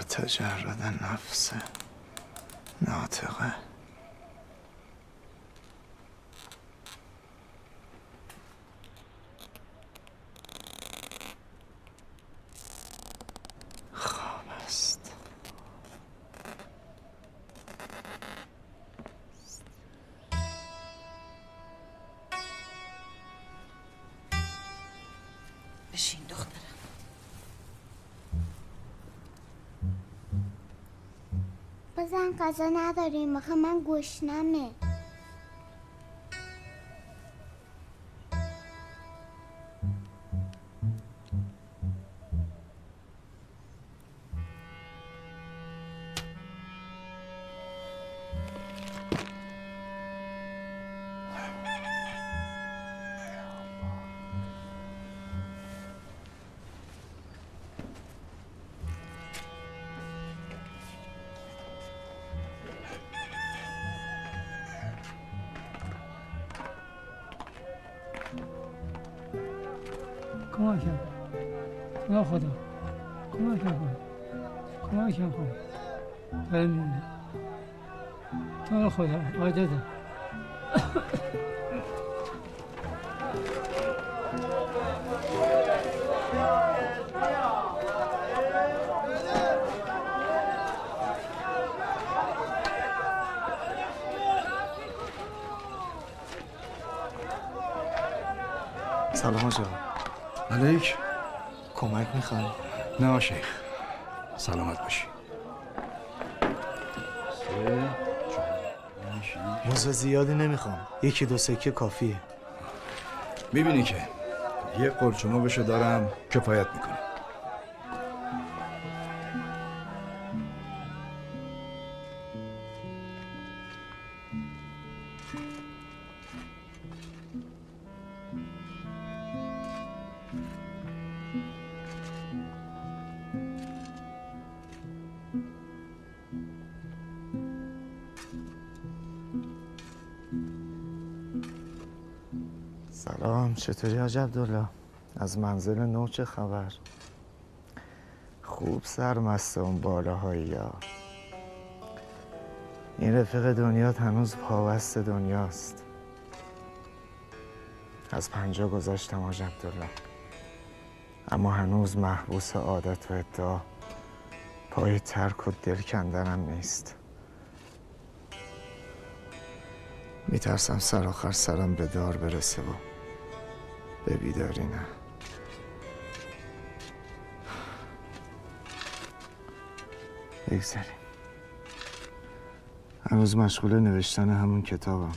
تجرد نفس ناطقه. خواب است. بشین دخترم. بازم غذا نداریم، آخه من گشنمه. کمکم یا خدا، کمکم کن، کمکم کن. بمونه تو خدا عاجزم. سلام آجا. علیک. کمک میخوای؟ نه شیخ، سلامت باشی. موزه زیادی نمیخوام، 1-2 سکه کافیه. میبینی که یه قرچماقشو دارم کفایت میکنه. سلام، چطوری حاج عبدالله؟ از منزل نو چه خبر؟ خوب سرمسته اون بالاهایی یا این رفیق دنیات هنوز پابست دنیاست. از 50 گذاشتم حاج عبدالله، اما هنوز محبوس عادت و ادعا پای ترک و دل کندنم نیست. میترسم سر آخر سرم به دار برسه و به بیداری نه. بگذاریم. هنوز مشغول نوشتن همون کتابم،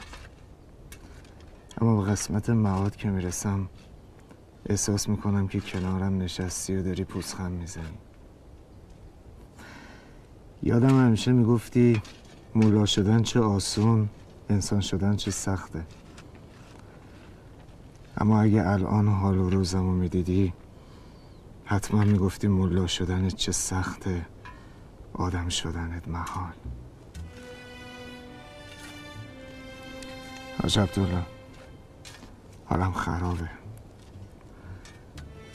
اما به قسمت مواد که میرسم احساس میکنم که کنارم نشستی و داری پوزخند میزنی. یادم همیشه میگفتی مولا شدن چه آسون، انسان شدن چه سخته. اما اگه الان حال و روزمو میدیدی حتما میگفتی مولا شدنت چه سخته، آدم شدنت محال. حاج عبدالله، حالم خرابه.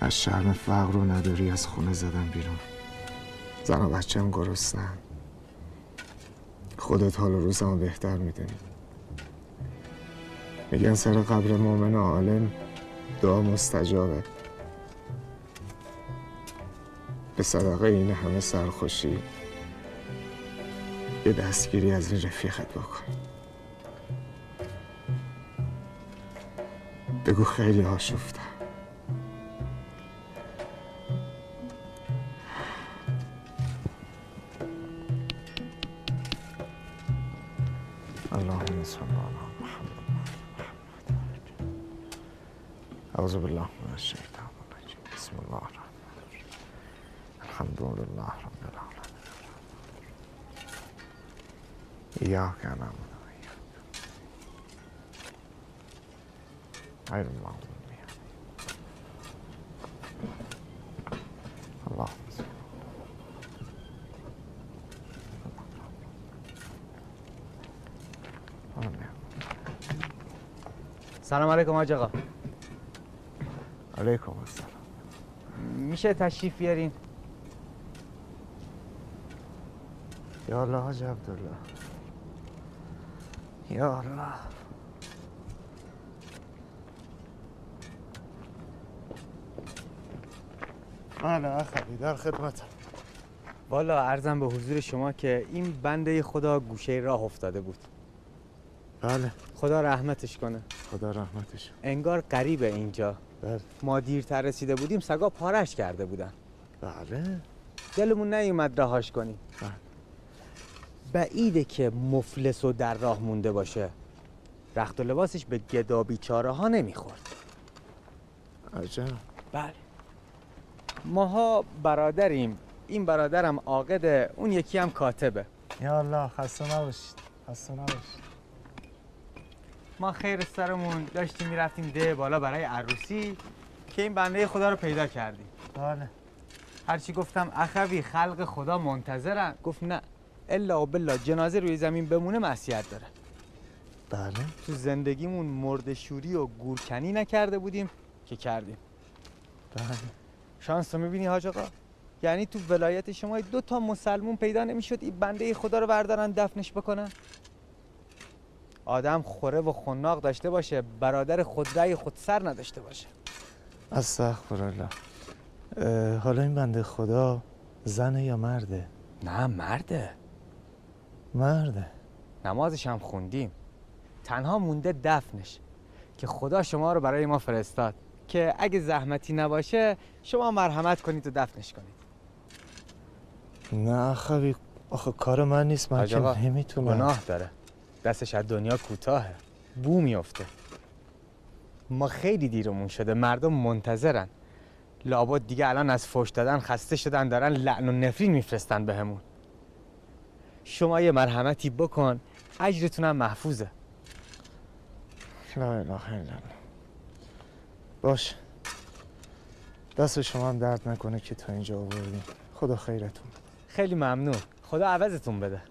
از شرم فقر و نداری از خونه زدم بیرون. زن و بچه‌م گرسنه‌ان. خودت حال و روزمو بهتر میدونی. میگن سر قبر مومن عالم دعا مستجابه. به صدقه این همه سرخوشی یه دستگیری از این رفیقت بکن. بگو خیلی آشفتم. اللهم صل علی محمد. اعوذ بالله من الشیطان الرجیم. بسم الله الرحمن الرحیم. الحمد لله رب العالمین. ایاک نعبد و ایاک غیر المغضوب علیهم. اللهم صل. سلام علیکم حاج آقا. علیکم السلام. میشه تشریف بیارین؟ یا الله حاج عبدالله، یا الله. بله اخوی در خدمتم. والا عرضم به حضور شما که این بنده خدا گوشه راه افتاده بود. بله خدا رحمتش کنه. خدا رحمتش. انگار قریبه اینجا. بله ما دیرتر رسیده بودیم سگا پارش کرده بودن. بله دلمون نیومد رهاش کنیم. بله. بعیده که مفلس و در راه مونده باشه. رخت و لباسش به گدا بیچاره ها نمیخورد. عجب. بله. ماها برادریم. این برادرم عاقده، اون یکی هم کاتبه. یا الله خسته نباشید، خسته نباشید. ما خیر سرمون داشتیم میرفتیم ده بالا برای عروسی که این بنده خدا رو پیدا کردیم. بله. هرچی گفتم اخوی خلق خدا منتظرن، گفت نه الا و بالله جنازه روی زمین بمونه معصیت داره. بله. تو زندگیمون مرده‌شوری و گورکنی نکرده بودیم که کردیم. بله. شانس رو میبینی حاج آقا؟ یعنی تو ولایت شما 2 مسلمون پیدا نمیشد این بنده خدا رو بردارن دفنش بکنن؟ آدم خوره و خناق داشته باشه، برادر خودرأی خودسر نداشته باشه. استغفرالله. حالا این بنده خدا زنه یا مرده؟ نه مرده. مرده. نمازش هم خوندیم. تنها مونده دفنش که خدا شما رو برای ما فرستاد که اگه زحمتی نباشه شما مرحمت کنید و دفنش کنید. نه اخوی آخه کار من نیست، من که نمیتونم. گناه داره، دستش از دنیا کوتاهه، بو میفته. ما خیلی دیرمون شده، مردم منتظرن. لابد دیگه الان از فحش دادن خسته شدن، دارن لعن و نفرین میفرستن بهمون. شما یه مرحمتی بکن، اجرتونم محفوظه. لا اله الا الله. باش، دست شما هم درد نکنه که تا اینجا آوردیم. خدا خیرتون. خیلی ممنون، خدا عوضتون بده.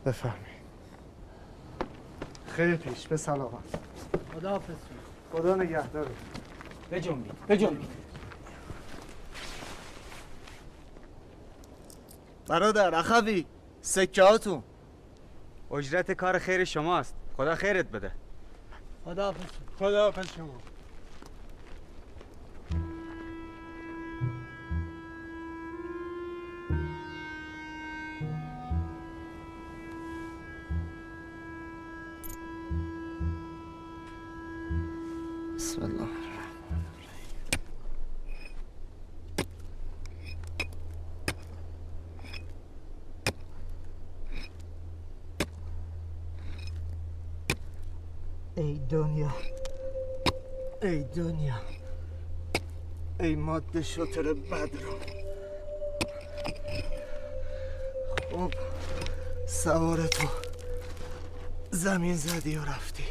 بفرمایید. خیر پیش، به سلامت. خداحافظ. خدا نگهدارت. بجنبید. برادر اخوی سکه هاتون. اجرت کار خیر شماست، خدا خیرت بده. خداحافظ شما. بسم الله. ای دنیا، ای دنیا، ای ماده شتر بدرو. خب سوار تو زمین زدی و رفتی.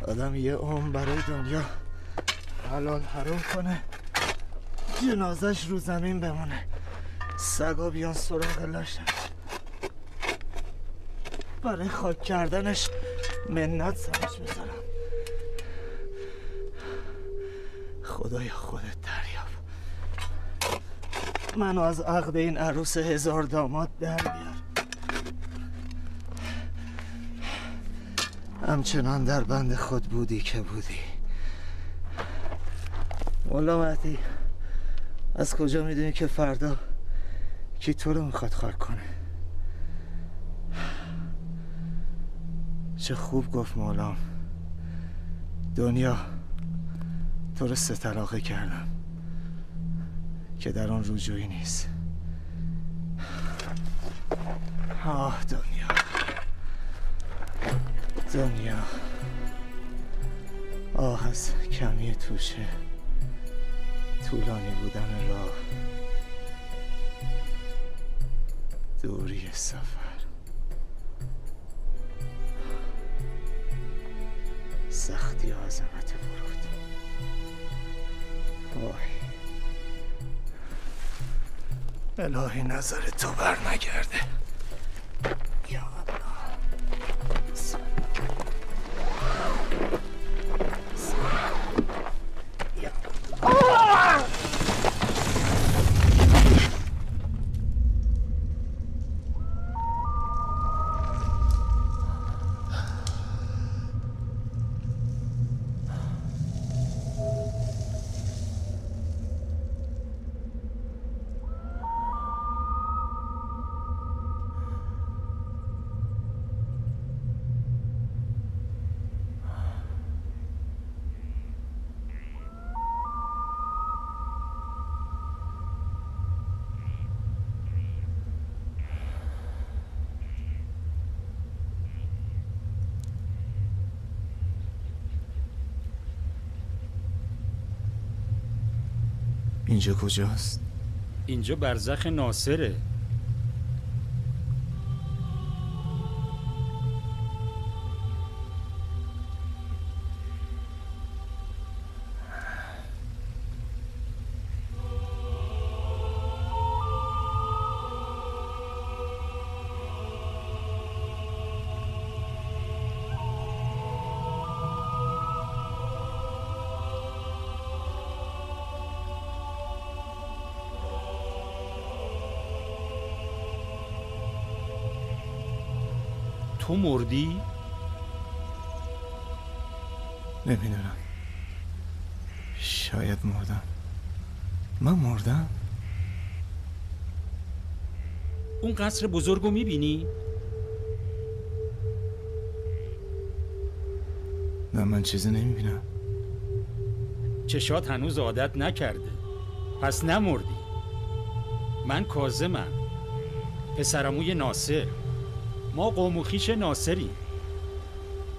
آدم یه عمر برای دنیا حلال حرام کنه، جنازش رو زمین بمونه، سگا بیان سراغ لاشش، برای خاک کردنش منت سرش بذارم. خدایا خودت دریاب، منو از عقد این عروس 1000 داماد در بیار. همچنان در بند خود بودی که بودی. مولا مهدی، از کجا میدونی که فردا کی تو رو میخواد خاک کنه؟ چه خوب گفت مولام، دنیا تو رو 3 طلاقه کردم که در آن رجوعی نیست. آه دنیا، دنیا، آه از کمی توشه، طولانی بودن راه، دوری سفر. سختی و عظمت ورود. وای، الهی نظر تو بر نگرده. یا الله. بسم الله. بسم الله. یا الله. اینجا کجاست؟ اینجا برزخ ناصره. تو مردی؟ نمیدونم. شاید مردم. من مردم؟ اون قصر بزرگو میبینی؟ نه من چیزی نمیبینم. چشات هنوز عادت نکرده. پس نمردی. من کاظمم، پسرعموی ناصر. ما قوم و خویش ناصریم.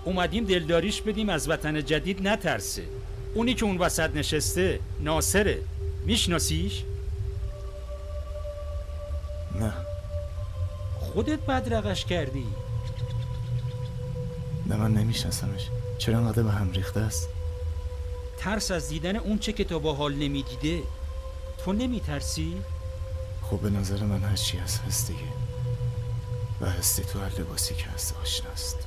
اومدیم دلداریش بدیم از وطن جدید نترسه. اونی که اون وسط نشسته ناصره. میشناسیش؟ نه. خودت بدرقش کردی. نه من نمیشناسمش. چرا انقدر به هم ریخته است؟ ترس از دیدن اون چه که تا با حال نمیدیده. تو نمیترسی؟ خب به نظر من هرچی هست دیگه. و هستی تو هر لباسی که هست آشناست.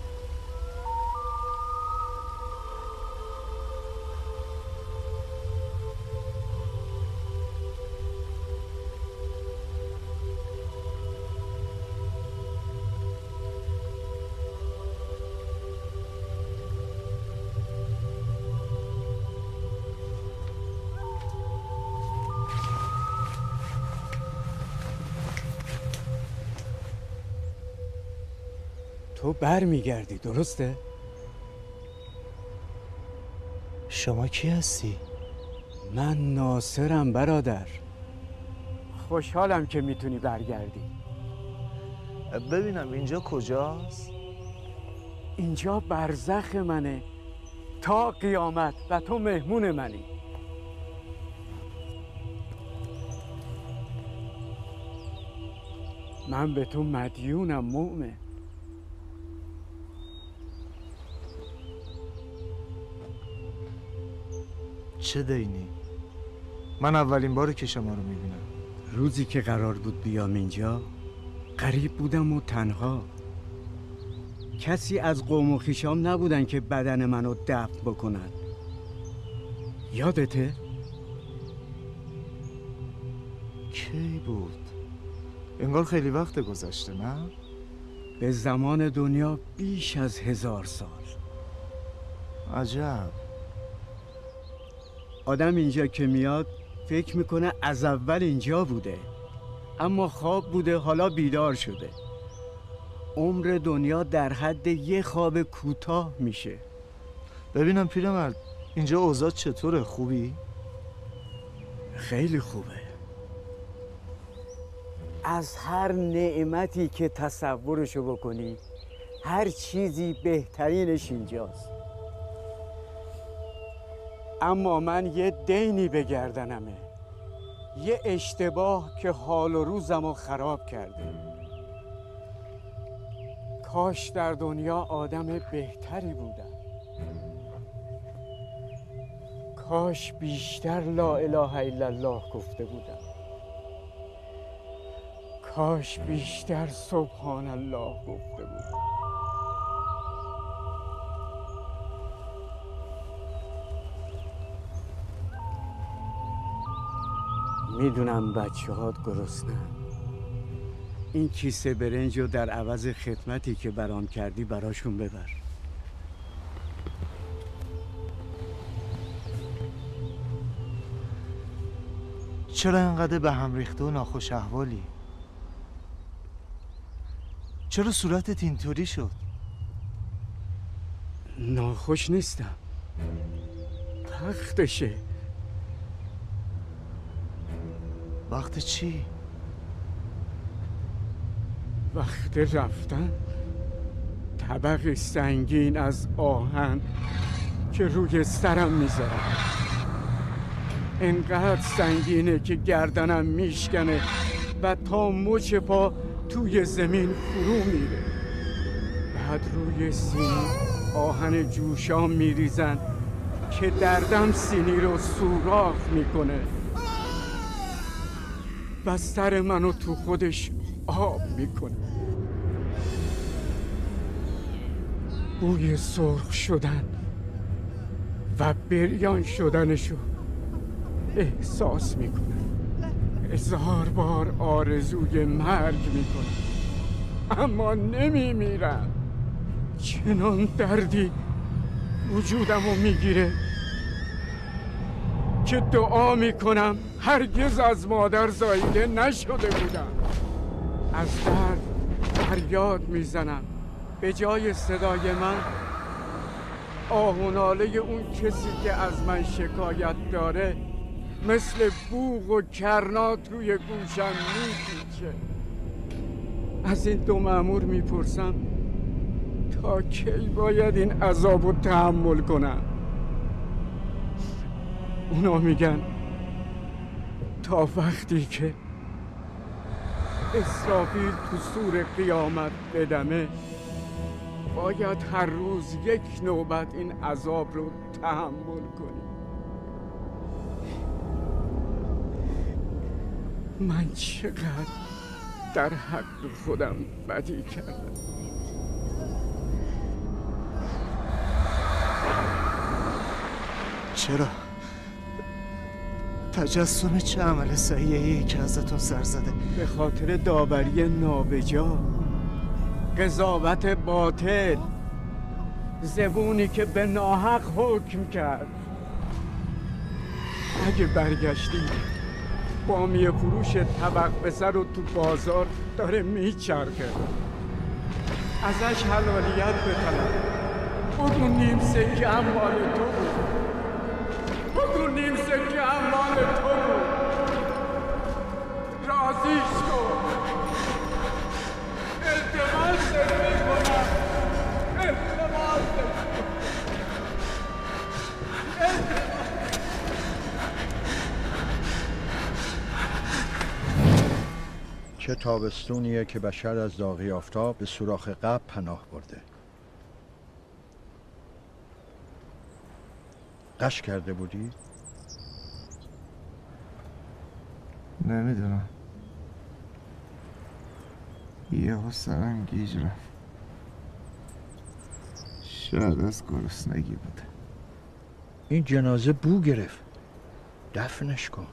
تو بر میگردی درسته؟ شما کی هستی؟ من ناصرم برادر. خوشحالم که میتونی برگردی. ببینم اینجا کجاست؟ اینجا برزخ منه تا قیامت و تو مهمون منی. من به تو مدیونم مؤمن. چه دینی؟ من اولین باره که شما رو میبینم. روزی که قرار بود بیام اینجا غریب بودم و تنها. کسی از قوم و خویشام نبودن که بدن منو دفن بکنن. یادته؟ کی بود؟ انگار خیلی وقت گذشته نه؟ به زمان دنیا بیش از 1000 سال. عجب. آدم اینجا که میاد فکر میکنه از اول اینجا بوده، اما خواب بوده حالا بیدار شده. عمر دنیا در حد یه خواب کوتاه میشه. ببینم پیرمرد اینجا اوضاع چطوره؟ خوبی؟ خیلی خوبه. از هر نعمتی که تصورشو بکنی هر چیزی بهترینش اینجاست. اما من یه دینی به گردنمه، یه اشتباه که حال و روزمو خراب کرده. کاش در دنیا آدم بهتری بودم. کاش بیشتر لا اله الا الله گفته بودم. کاش بیشتر سبحان الله گفته بودم. میدونم بچه هات گرسنن. این کیسه برنج رو در عوض خدمتی که برام کردی براشون ببر. چرا انقدر به هم ریخته و ناخوش احوالی؟ چرا صورتت اینطوری شد؟ ناخوش نیستم، وقتشه. وقت چی؟ وقت رفتن. طبق سنگین از آهن که روی سرم میذارم. انقدر سنگینه که گردنم میشکنه و تا مچ پا توی زمین فرو میره. بعد روی سینی آهن جوشان میریزن که دردم سینی رو سوراخ میکنه و سر منو تو خودش آب میکنه. بوی سرخ شدن و بریان شدنشو احساس میکنم. 1000 بار آرزوی مرگ میکنم اما نمیمیرم. چنان دردی وجودمو میگیره که دعا میکنم هرگز از مادر زاییده نشده بودم. از درد فریاد میزنم. به جای صدای من آه و ناله اون کسی که از من شکایت داره مثل بوق و کرنا توی گوشم میپیچه. از این دو مأمور میپرسم تا کی باید این عذاب رو تحمل کنم؟ اونا میگن تا وقتی که اسرافیل تو سور قیامت بدمه باید هر روز یک نوبت این عذاب رو تحمل کنی. من چقدر در حق خودم بدی کردم. چرا؟ تجسم چه عمل صحیحی که ازتون سر زده؟ به خاطر داوری نابجا، قضاوت باطل، زبونی که به ناحق حکم کرد. اگه برگشتی بامیه فروش طبق بسر رو تو بازار داره میچرخه، ازش حلالیت بطلب. بگو نیم سکه هم مال تو بود. بگو نیم سکه هم مال تو بود. راضیش کن. التماست میکنم. التماست. چه تابستونیه که بشر از داغی آفتاب به سوراخ قبر پناه برده. قش کرده بودی؟ نمیدونم، یهو سرم گیج رفت. شاید از گرسنگی بوده. این جنازه بو گرفت. دفنش کن.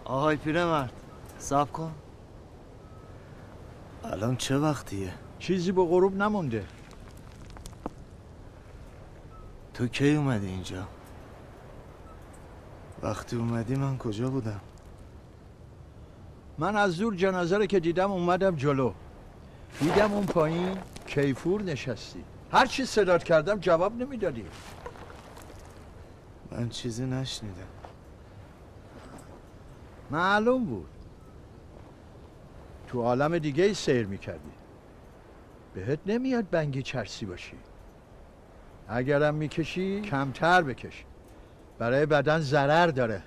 آهای پیرمرد، صبر کن. الان چه وقتیه؟ چیزی به غروب نمونده. تو کی اومدی اینجا؟ وقتی اومدی من کجا بودم؟ من از دور جنازه رو که دیدم اومدم جلو. دیدم اون پایین کیفور نشستی. هر چی صدات کردم جواب نمیدادی. من چیزی نشنیدم. معلوم بود تو عالم دیگه ای سیر میکردی. بهت نمیاد بنگی چرسی باشی. اگرم میکشی کمتر بکش. برای بدن ضرر داره.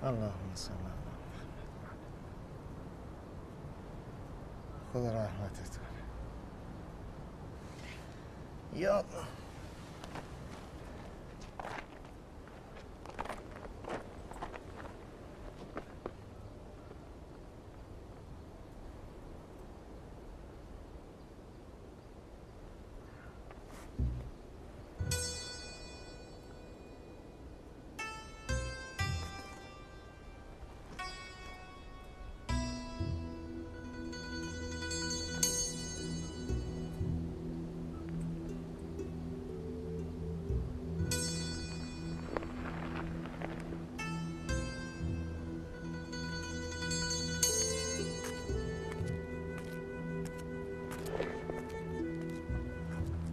اللهم صل علی محمد. خدا رحمتت کنه. یا الله.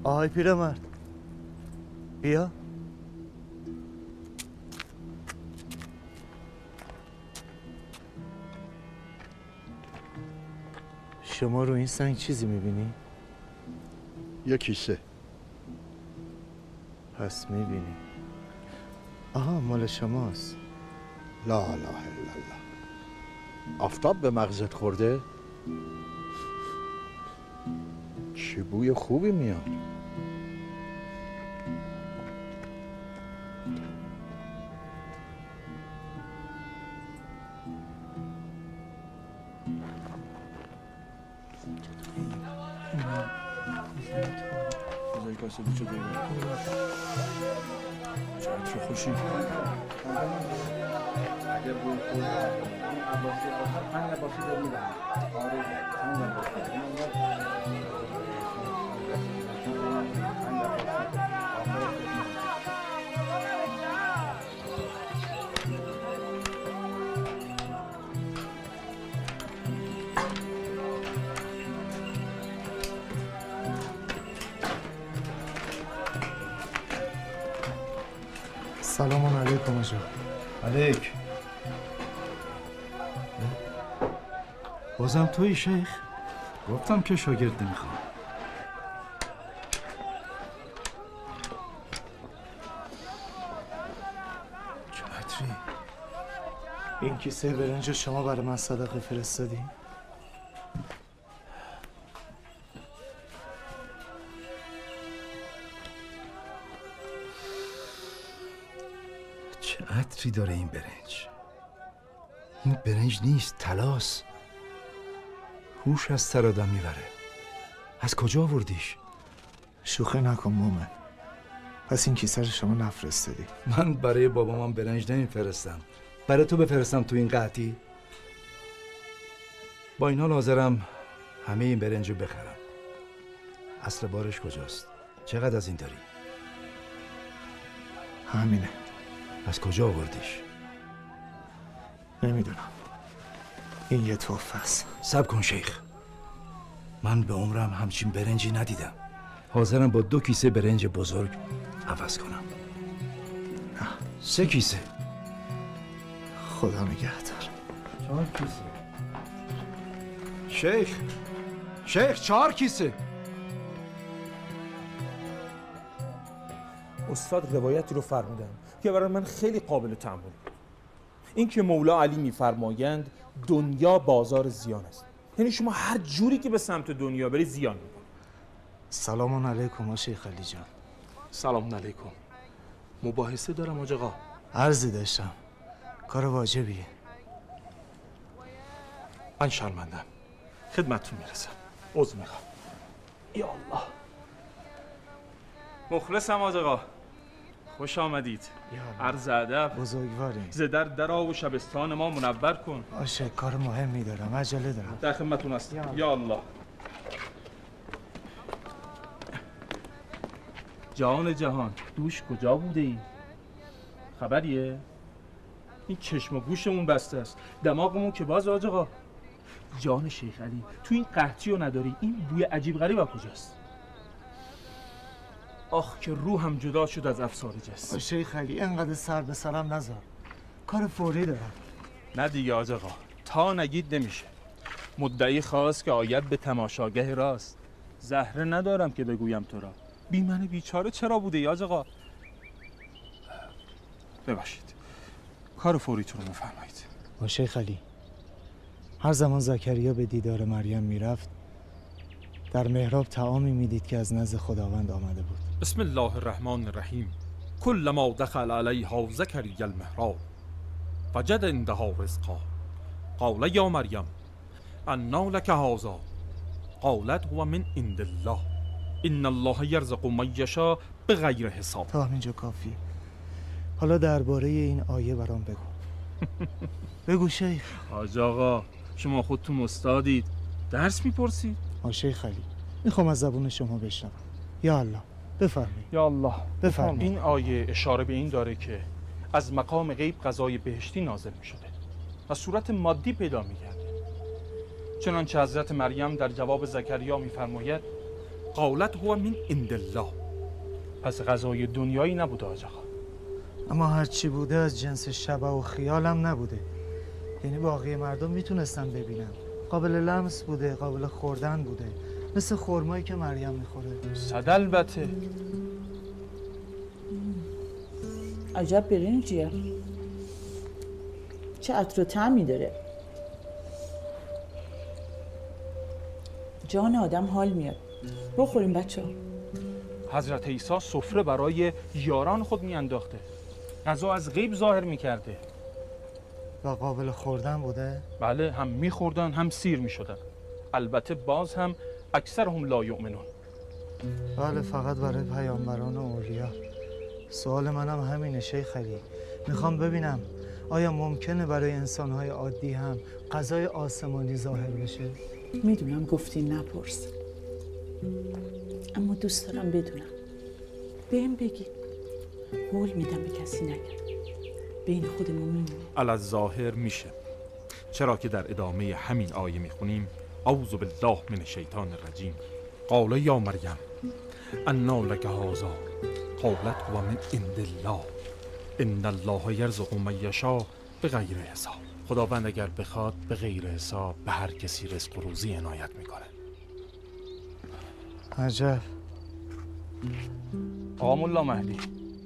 آهای پیرمرد بیا. شما رو این سنگ چیزی میبینی؟ یه کیسه. پس میبینی. آها مال شماست. لا اله الا الله. آفتاب به مغزت خورده؟ چه بوی خوبی میاد. چه خوشی. سلام علیکم آجا. علیک. بازم توی شیخ؟ گفتم که شاگرد نمیخوام. چه عطری. این کیسه برنج شما برای من صدقه فرستادی؟ چه عطری داره این برنج. این برنج نیست، طلاست. هوش از سر آدم میبره. از کجا آوردیش؟ شوخی نکن مومن. پس این کیسه رو شما نفرستادی؟ من برای بابام برنج نمیفرستم. برای تو بفرستم تو این قحطی؟ با این حال حاضرم همه این برنج رو بخرم. اصل بارش کجاست؟ چقدر از این داری؟ همینه. از کجا آوردیش؟ نمیدونم. این یه تحفه است. صبر کن شیخ. من به عمرم همچین برنجی ندیدم. حاضرم با 2 کیسه برنج بزرگ عوض کنم. 3 کیسه. خدا نگهدار. 4 کیسه. شیخ 4 کیسه. استاد روایتی رو فرمودن که برای من خیلی قابل تأمل بود. این که مولا علی میفرمایند دنیا بازار زیان است. یعنی شما هر جوری که به سمت دنیا بری زیان میکنی. سلام علیکم شیخ علی جان. سلام علیکم. مباحثه دارم حاج آقا. عرضی داشتم. کار واجبیه. من شرمندم. خدمتتون میرسم. عذر میخوام. یا الله. مخلصم حاج آقا. خوش آمدید. عرض ادب. بزرگواری. ز در و شبستان ما منور کن. باشه کار مهمی دارم. عجله دارم. در خدمتتون هستم. یا الله. جان جهان دوش کجا بوده ای؟ خبریه؟ این چشم و گوشمون بسته است. دماغمون که باز حاج آقا. جان شیخ علی تو این قحطی رو نداری. این بوی عجیب غریب از کجاست؟ آخ که روحم جدا شد از افسار جسم. شیخ علی انقدر سر به سرم نذار. کار فوری دارم. نه دیگه حاج آقا. تا نگید نمیشه. مدعی خواست که آید به تماشاگه راست. زهره ندارم که بگویم تو را. بی من بیچاره چرا بوده ای حاج آقا؟ ببخشید. کار فوریتون رو بفرمایید. شیخ علی هر زمان زکریا به دیدار مریم میرفت در محراب طعامی میدید که از نزد خداوند آمده بود. بسم الله الرحمن الرحیم. کلما دخل علیها زکریا المحراب وجد عندها رزقا قال یا مریم انا لک هذا قالت هو من عند الله ان الله یرزق من یشاء بغیر حساب. تا همینجا کافیه. حالا درباره این آیه برام بگو. بگو شیخ. حاج آقا شما خودتون استادید. درس میپرسید؟ شیخ علی میخوام از زبون شما بشنوم. یا الله بفرمایید. یا الله بفرمایید. این آیه اشاره به این داره که از مقام غیب غذای بهشتی نازل میشده و صورت مادی پیدا میگرده. چنانچه حضرت مریم در جواب زکریا میفرماید قالت هو من عند الله. پس غذای دنیایی نبوده حاج آقا. اما هرچی بوده از جنس شبه و خیالم نبوده. یعنی باقی مردم میتونستن ببینن. قابل لمس بوده، قابل خوردن بوده، مثل خرمایی که مریم میخوره. صد البته. عجب برنجیه، چه عطر و طعمی داره. جان آدم حال میاد. بخوریم بچه ها. حضرت عیسی سفره برای یاران خود میانداخته، غذا از غیب ظاهر میکرده و قابل خوردن بوده؟ بله، هم میخوردن هم سیر میشدن. البته باز هم اکثرهم لا یؤمنون. بله، فقط برای پیامبران و اولیا. سوال منم همینه شیخ علی. میخوام ببینم آیا ممکنه برای انسانهای عادی هم غذای آسمانی ظاهر بشه؟ میدونم گفتی نپرس، اما دوست دارم بدونم. بهم بگی، قول میدم به کسی نگم، بین خودمون میمونه. الظاهر میشه، چرا که در ادامه همین آیه میخونیم اعوذ بالله من الشیطان الرجیم قال یا مریم انا لک هذا قالت هو من عند الله ان الله یرزق من یشاء بغیر حساب. خداوند اگر بخواد به غیر حساب به هر کسی رزق و روزی عنایت میکنه. عجب. آقا ملا مهدی،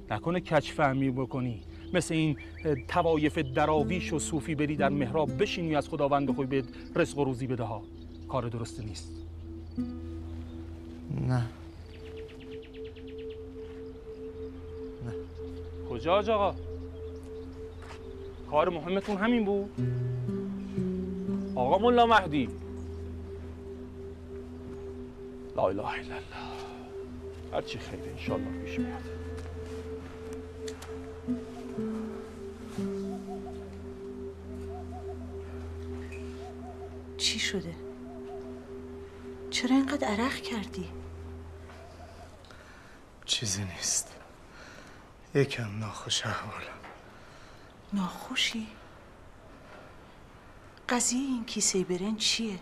نکنه کج فهمی بکنی مثل این طوایف دراویش و صوفی بری در محراب بشینی از خداوند بخوای به رزق و روزی بده ها. کار درست نیست. نه. کجا حاج آقا؟ کار مهمتون همین بود؟ آقا ملا مهدی، لا اله الا الله. هرچی خیره انشالله پیش میاد. چی شده؟ چرا اینقدر عرق کردی؟ چیزی نیست، یکم ناخوش احوالم. ناخوشی؟ قضیه این کیسه برنج چیه؟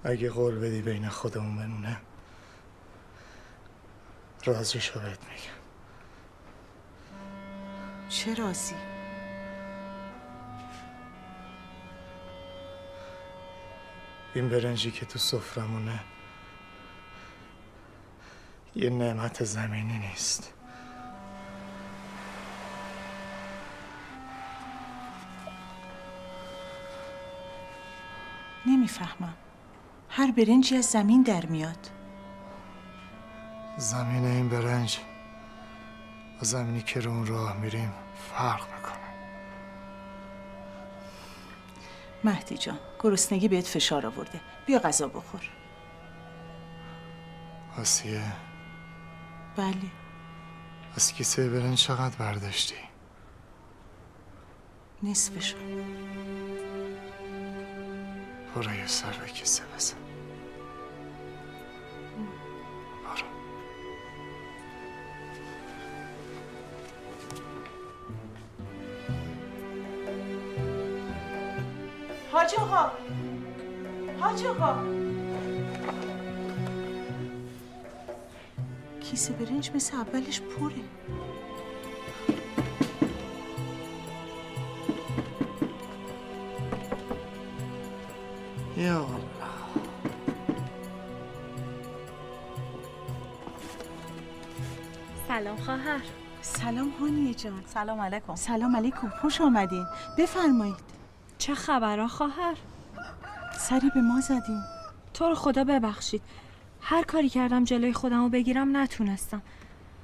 اگه قول بدی بین خودمون بمونه، رازیشو بهت میگم. چه رازی؟ این برنجی که تو سفرمونه یه نعمت زمینی نیست. نمیفهمم. هر برنجی از زمین در میاد. زمین این برنج با زمینی که رو اون راه میریم فرق میکنه. مهدی جان، گرسنگی بهت فشار آورده. بیا غذا بخور. آسیه، بله. از کیسه برنج چقدر برداشتی؟ نصفشو. برو یه سر به کیسه بزن. برو. حاج آقا، حاج آقا، کیسه برنج مثل اولش پره. یا الله. سلام خواهر. سلام هانیه جان. سلام علیکم. سلام علیکم، خوش آمدین. بفرمایید. چه خبرها خواهر؟ سری به ما زدین. تو رو خدا ببخشید، هر کاری کردم جلوی خودم رو بگیرم نتونستم.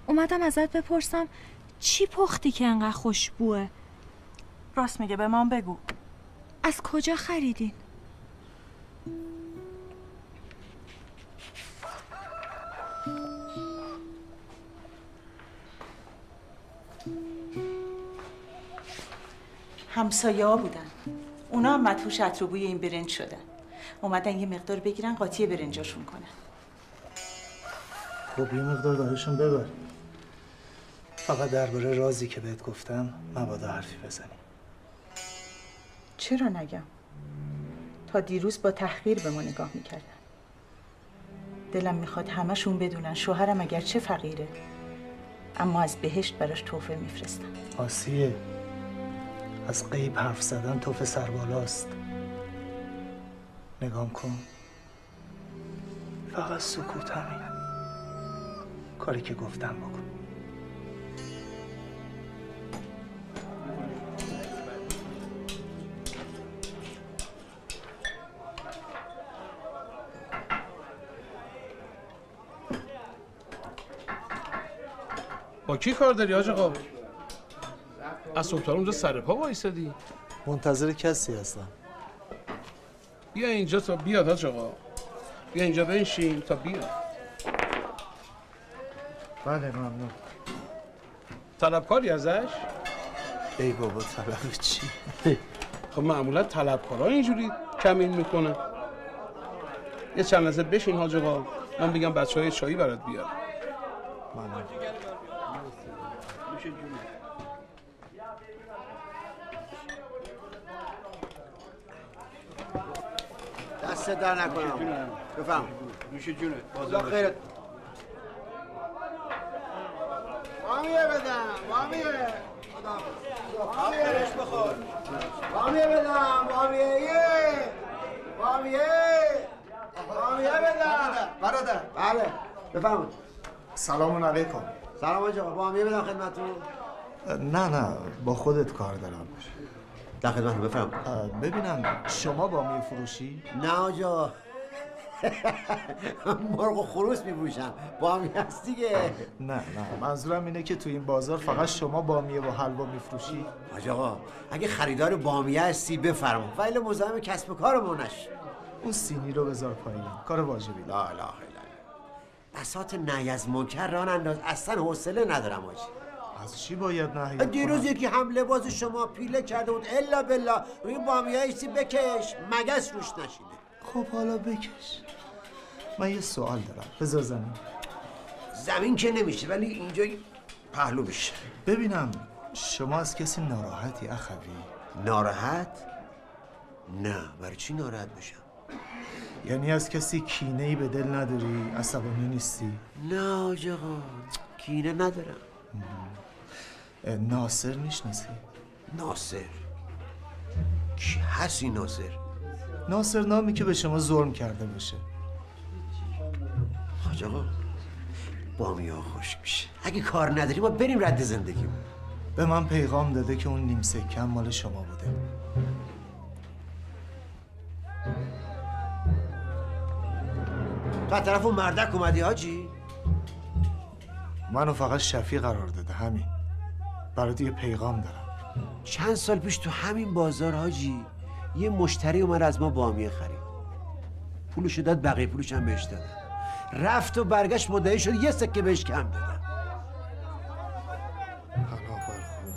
اومدم ازت بپرسم چی پختی که انقدر خوشبوه؟ راست میگه، به من بگو. از کجا خریدین؟ همسایه ها بودن. اونا هم مدهوش عطر و بوی این برنج شدن. اومدن یه مقدار بگیرن قاطی برنجاشون کنن. خب یه مقدار براشون ببر. فقط درباره رازی که بهت گفتم مبادا حرفی بزنی. چرا نگم؟ تا دیروز با تحقیر به ما نگاه میکردن. دلم میخواد همشون بدونن شوهرم اگرچه فقیره اما از بهشت براش تحفه میفرستم. آسیه، از غیب حرف زدن توف سربالاست. نگام کن، فقط سکوت همین. کاری که گفتم بکن. با کی کار داری حاج آقا؟ از صبح تا اونجا سر پا وایسادی؟ منتظر کسی هستم. بیا اینجا تا بیاد حاج آقا. بیا اینجا بنشین تا بیاد. بله ممنون. طلبکاری ازش؟ ای بابا طلب چی؟ خب معمولا طلبکارا اینجوری کمین میکنه. یه چند لحظه بشین حاج آقا، من بگم بچه‌های چایی برات بیارم. ممنون. دست در نکنم. بفهم. نوش جونه. خدا خیرت. بامیه بدم. بامیه. بامیهش بخور. بامیه بدم. بامیه. بامیه بدم. برادر. بله. بفهم. سلام علیکم. سلام آقا. بامیه بدم خدمتتون. نه با خودت کار دارم. در خدمتتون. بفهم. ببینم شما بامیه فروشی؟ نه آجا. مرغ و خروس می‌فروشم. بامیه هست دیگه. نه منظورم اینه که تو این بازار فقط شما بامیه و حلوا می‌فروشی؟ آقا اگه خریدار بامیه هستی بفرما، ولی مزاحم کسب و کارمون نش. اون سینی رو بذار پایین. کار واجبی. لا اله الا الله. بساط نهی از منکر راه انداز. اصلا حوصله ندارم آجی. از چی باید نهی دیروز یکی هم لباس شما پیله کرده بود الا بالله روی بامیه ایستی بکش مگس روش نشیده. خب حالا بکش. من یه سوال دارم. بذار زمین که نمیشه ولی اینجا پهلو میشه. ببینم شما از کسی ناراحتی اخوی؟ ناراحت؟ نه. برای چی ناراحت بشم؟ یعنی از کسی کینه‌ای به دل نداری؟ عصبانی نیستی؟ نه آقا کینه ندارم. ناصر میشناسی؟ ناصر؟ کی هست این ناصر؟ ناصر نامی که به شما ظلم کرده باشه. حاج آقا بامیه ها خشک میشه. اگه کار نداری ما بریم رد زندگی. به من پیغام داده که اون نیم سکه مال شما بوده. تو طرف اون مردک اومدی حاجی؟ منو فقط شفیع قرار داده همین. برات یه پیغام دارم. چند سال پیش تو همین بازار حاجی یه مشتری اومد از ما بامیه خرید. پولشو داد، بقیه پولش هم بهش دادم. رفت و برگشت مدعی شد یه سکه بهش کم دادم.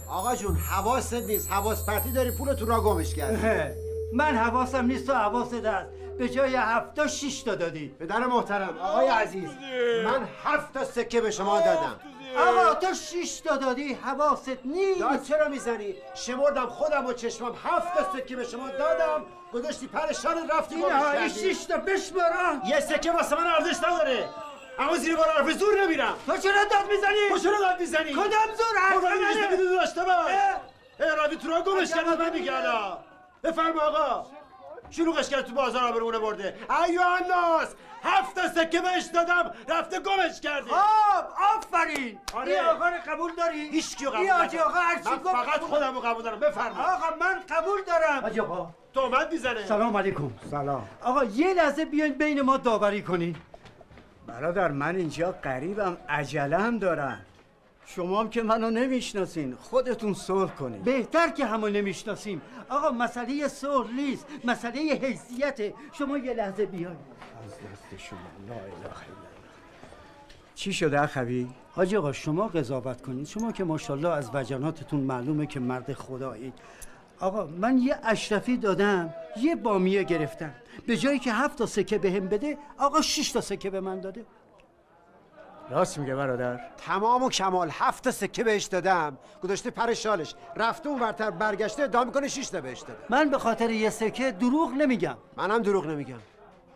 آقا جون حواست نیست. حواس پرتی داری پول تو را گمش کردی. من حواسم نیست و حواست هست. به جای 7 6 تا دادی. پدر محترم آقای عزیز من 7 تا سکه به شما دادم. آقا تو 6 تا دادی حواست نیست. داد چرا میزنی؟ شمردم خودم و چشمم 7 تا سکه به شما دادم. گذاشتی پرشان رفتی این های 6 تا بشمارم. یه سکه واسه من ارزش نداره. اما زیر بار حرف زور نمیرم. تو چرا داد میزنی؟ تو چرا داد میزنی؟ کدام زور حرف منه؟ خدا داشته باش. روی تو را گمش کرد من میگه الان. بفرما آقا. شلوغش کرد تو بازار آبرونه برده. ایو الناس 7 تا سکه بهش دادم رفته گمش کرده. آفرین. آره. این آقا رو قبول داری؟ هیچ کیو قبول ندارم. آقا هر چی من فقط خودم رو قبول دارم. بفرما. آقا من قبول دارم. حاجی آقا تهمت میزنه. سلام علیکم. سلام. آقا یه لحظه بیاین بین ما داوری کنین. برادر من اینجا قریبم، عجله هم دارم. شما هم که منو نمیشناسین، خودتون صلح کنین. بهتر که همو نمیشناسیم. آقا مسئله صلح نیست، مسئله حیثیته. شما یه لحظه بیاین. از دست شما لا اله الا الله. چی شده اخوی؟ حاج آقا شما قضاوت کنید. شما که ماشاءالله از وجناتتون معلومه که مرد خدایید. آقا من یه اشرفی دادم، یه بامیه گرفتم. به جایی که 7 تا سکه بهم بده، آقا 6 تا سکه به من داده. راست میگه برادر؟ تمام و کمال 7 سکه بهش دادم، گذاشته پر شالش، رفته اون ورتر برگشته ادعا میکنه 6 تا بهش دادم. من به خاطر یه سکه دروغ نمیگم. منم دروغ نمیگم.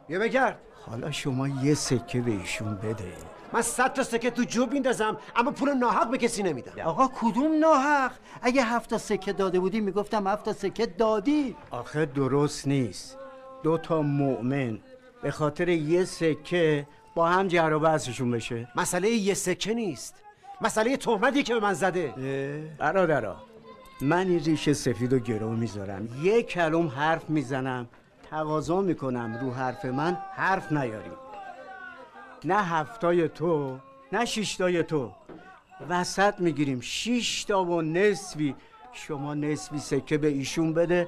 بیا بگرد. حالا شما یه سکه به ایشون بده. من 100 تا سکه تو جوب میندازم اما پول ناحق به کسی نمیدم. آقا کدوم ناحق؟ اگه 7 تا سکه داده بودی میگفتم 7 تا سکه دادی. آخه درست نیست. 2 تا مؤمن به خاطر یه سکه با هم جر و بحثشون بشه. مسئله یه سکه نیست، مسئله تهمتی که به من زده. برادرا، من این ریش سفید و گرو میذارم، یه کلم حرف میزنم، تقاضا میکنم رو حرف من حرف نیاری. نه 7 تای تو نه 6 تای تو، وسط میگیریم 6 تا و نصفی. شما نصفی سکه به ایشون بده،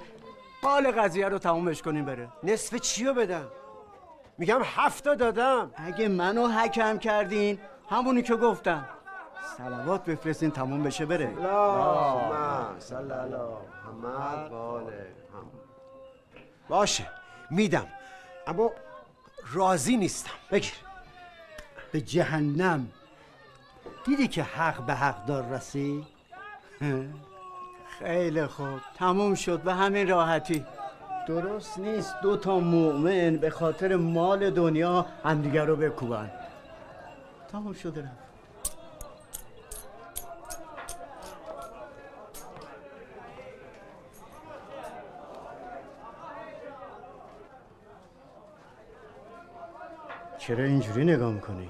حال قضیه رو تمومش کنیم بره. نصف چی رو بدم؟ میگم 7 تا دادم. اگه منو حکم کردین همونی که گفتم، صلوات بفرستین تموم بشه بره. اللهم صل علی محمد و آل محمد. باشه میدم، اما راضی نیستم. بگیر. به جهنم. دیدی که حق به حق دار رسید؟ خیلی خوب، تموم شد به همین راحتی. درست نیست 2 تا مؤمن به خاطر مال دنیا همدیگر رو بکوبن. تموم شده رفت. چرا اینجوری نگاه میکنی؟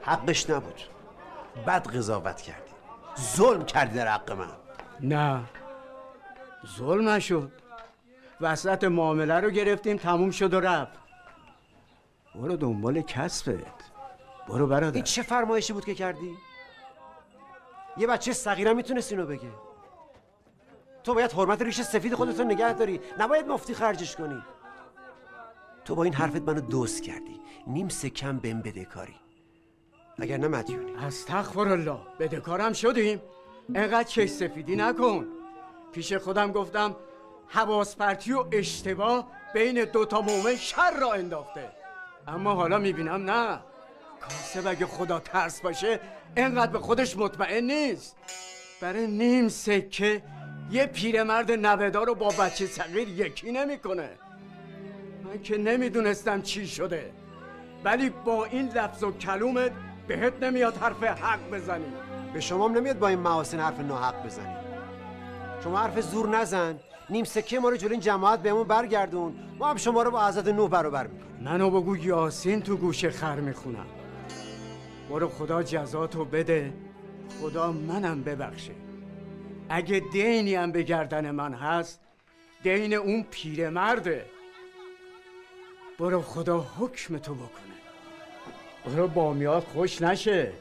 حقش نبود، بد قضاوت کردی، ظلم کردی در حق من. نه، ظلم نشد. وسط معامله رو گرفتیم، تموم شد و رفت. برو دنبال کسبت. برو برادر. این چه فرمایشی بود که کردی؟ یه بچه صغیره میتونست اینو بگه. تو باید حرمت ریش سفید خودتو نگه داری، نباید مفتی خرجش کنی. تو با این حرفت منو دوست کردی، نیم سکم بهم بدهکاری، اگر نه مدیونی. استغفرالله، بدهکارم شدیم؟ انقدر چش سفیدی نکن. پیش خودم گفتم حواس پرتی و اشتباه بین 2 تا مؤمن شر را انداخته، اما حالا میبینم نه. کاسب اگه خدا ترس باشه انقدر به خودش مطمئن نیست. برای نیم سکه یه پیرمرد 90 رو با بچه صغیر یکی نمیکنه. من که نمیدونستم چی شده، ولی با این لفظ و کلومت بهت نمیاد حرف حق بزنی. به شما هم نمیاد با این محاسن حرف ناحق بزنی. شما حرف زور نزن، نیم سکه ما رو جلوی این جماعت بهمون برگردون، ما هم شما رو با عزت 9 برابر میکنیم. منو بگو یاسین تو گوش خر میخونم. برو خدا جزاتو بده، خدا منم ببخشه. اگه دینی هم به گردن من هست، دین اون پیرمرده. برو خدا حکم تو بکنه. برو بامیاد خوش نشه.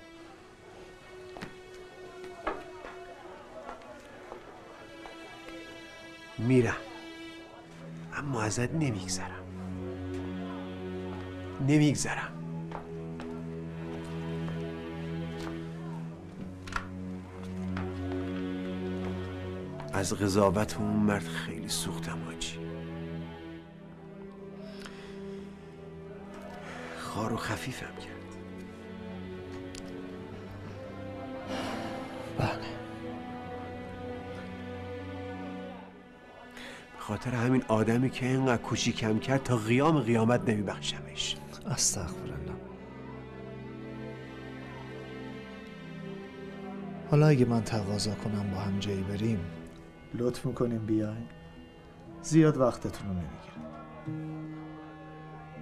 میرم، اما ازت نمیگذرم. از قضاوت اون مرد خیلی سوختم حاجی. خار و خفیفم کرد. بله. به خاطر همین آدمی که اینقدر کوچیکم کرد تا قیام قیامت نمیبخشمش. استغفرالله. حالا اگه من تقاضا کنم با هم جایی بریم، لطف میکنیم بیاین؟ زیاد وقتتون رو نمیگیرم.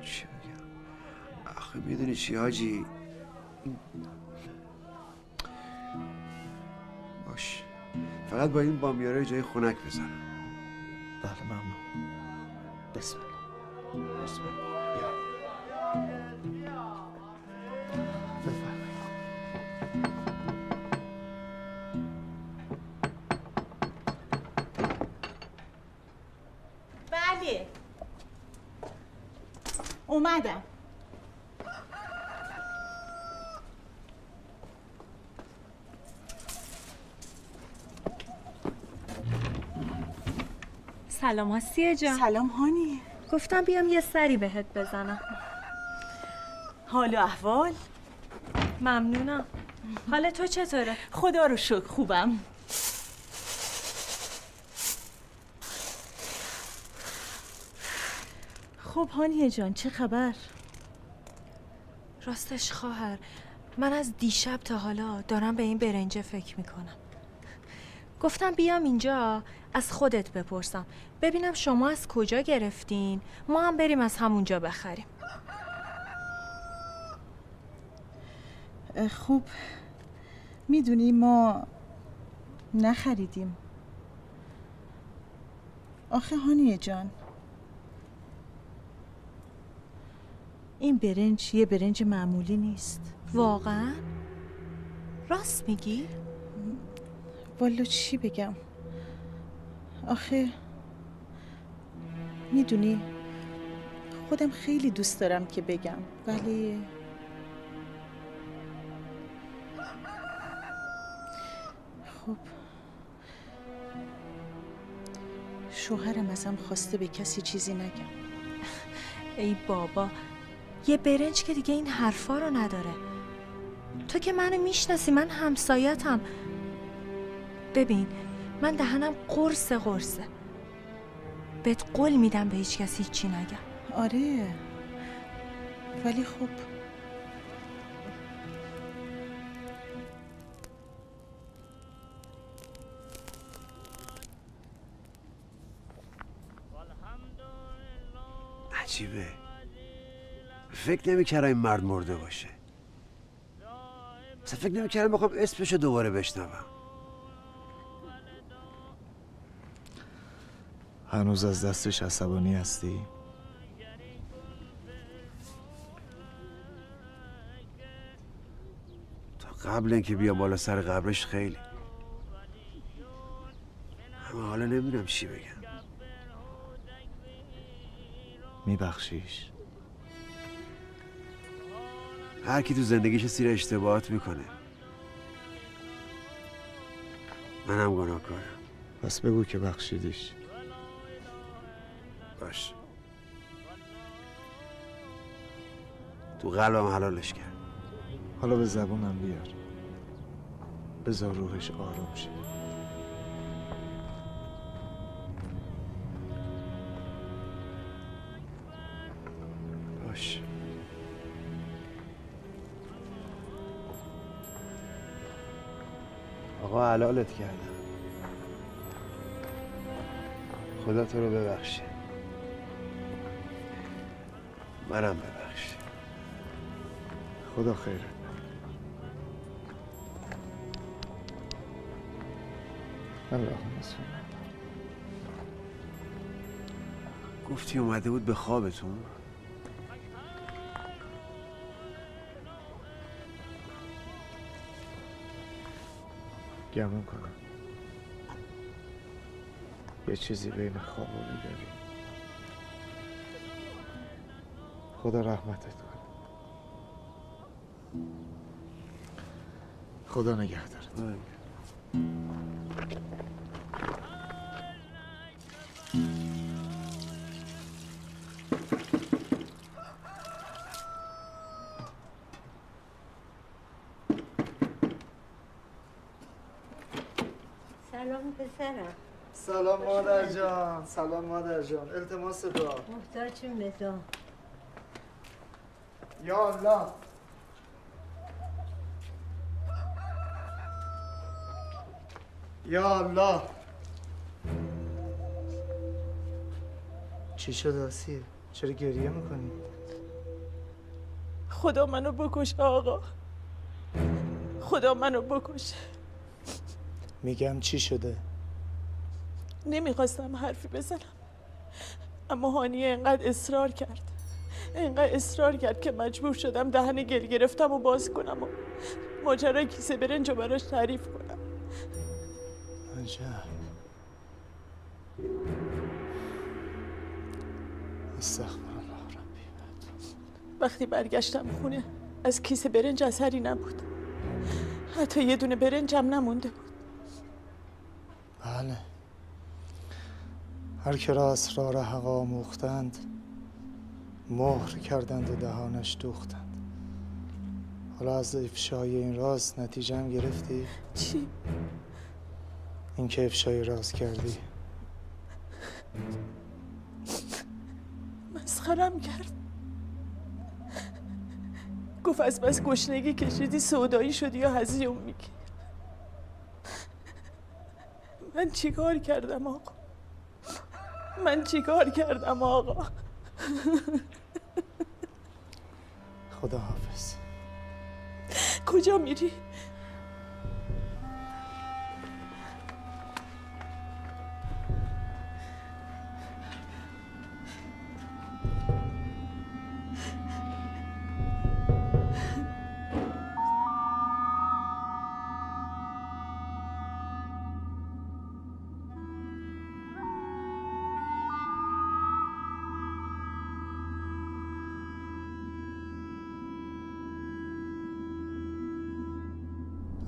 چی بگم؟ آخه میدونی چی حاجی؟ باش، فقط با این بامیاره جای خنک بزنم. بله ممنون. بسم الله. بسم الله. یا بله اومدم. سلام آسیه جان. سلام هانی. گفتم بیام یه سری بهت بزنم. حال و احوال؟ ممنونم. حال تو چطوره؟ خدا رو شکر خوبم. خب هانیه جان چه خبر؟ راستش خواهر، من از دیشب تا حالا دارم به این برنجه فکر میکنم. گفتم بیام اینجا از خودت بپرسم ببینم شما از کجا گرفتین، ما هم بریم از همونجا بخریم. خب میدونی ما نخریدیم. آخه هانیه جان این برنج یه برنج معمولی نیست. واقعا؟ راست میگی؟ والا چی بگم؟ آخه میدونی خودم خیلی دوست دارم که بگم ولی خب شوهرم ازم خواسته به کسی چیزی نگم. ای بابا، یه برنج که دیگه این حرفا رو نداره. تو که منو میشناسی، من همسایتم. ببین من دهنم قرصه بهت قول میدم به هیچ کسی هیچی نگم. آره ولی خب عجیبه، فکر نمی‌کردم این مرد مرده باشه. مثلا فکر نمی‌کردم بخوام اسمشو دوباره بشنوم. هنوز از دستش عصبانی هستی؟ تا قبل اینکه بیا بالا سر قبرش خیلی. اما حالا نمیدونم چی بگم. میبخشیش؟ هر کی تو زندگیش سیر اشتباهات میکنه. منم گناهکارم. پس بگو که بخشیدیش. باش. تو قلبم حلالش کرد. حالا به زبونم بیار، بذار روحش آروم شه. باش. آقا حلالت کردم. خدا تو رو ببخشه. منم ببخش. خدا خیرت. اللهم صل. گفتی اومده بود به خوابتون؟ گمون کنم یه چیزی بین خواب و بیداری. خدا رحمتت کنه. خدا نگهدارت. سلام پسرم. سلام مادر جان. سلام مادر جان. التماس دعا. محتاج مزاح. یا الله. یا الله. چی شد آسیه؟ چرا گریه میکنی؟ خدا منو بکشه آقا. خدا منو بکشه. میگم چی شده؟ نمیخواستم حرفی بزنم اما هانیه انقدر اصرار کرد که مجبور شدم دهن گل گرفتم و باز کنم و ماجرای کیسه برنج رو براش تعریف کنم. عجب. استغفرالله ربی. وقتی برگشتم خونه از کیسه برنج اثری نبود. حتی یه دونه برنجم نمونده بود. بله، هر که را اسرار حق آموختند مهر کردند و دهانش دوختند. حالا از افشای این راز نتیجه هم گرفتی؟ چی؟ این که افشای راز کردی. مسخرم کرد. گفت از بس گشنگی کشیدی سودایی شدی یا هزیون میگی. من چیکار کردم آقا؟ من چیکار کردم آقا؟ خدا حافظ. کجا میری؟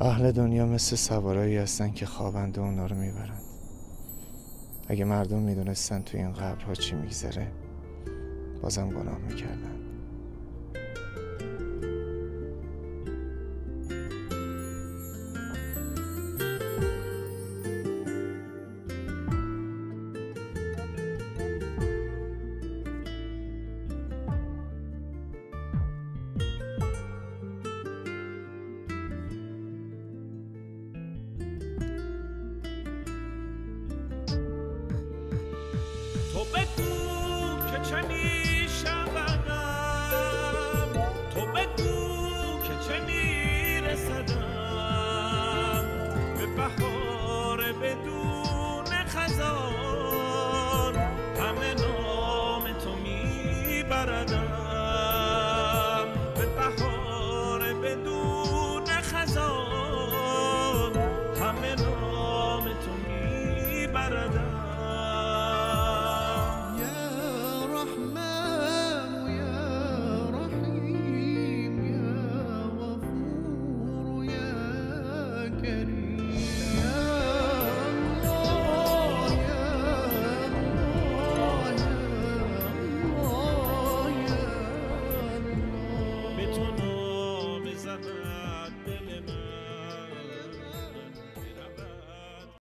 اهل دنیا مثل سوارایی هستن که خوابند و اونا رو میبرند. اگه مردم میدونستن تو این قبرها چی میگذره بازم گناه میکردن.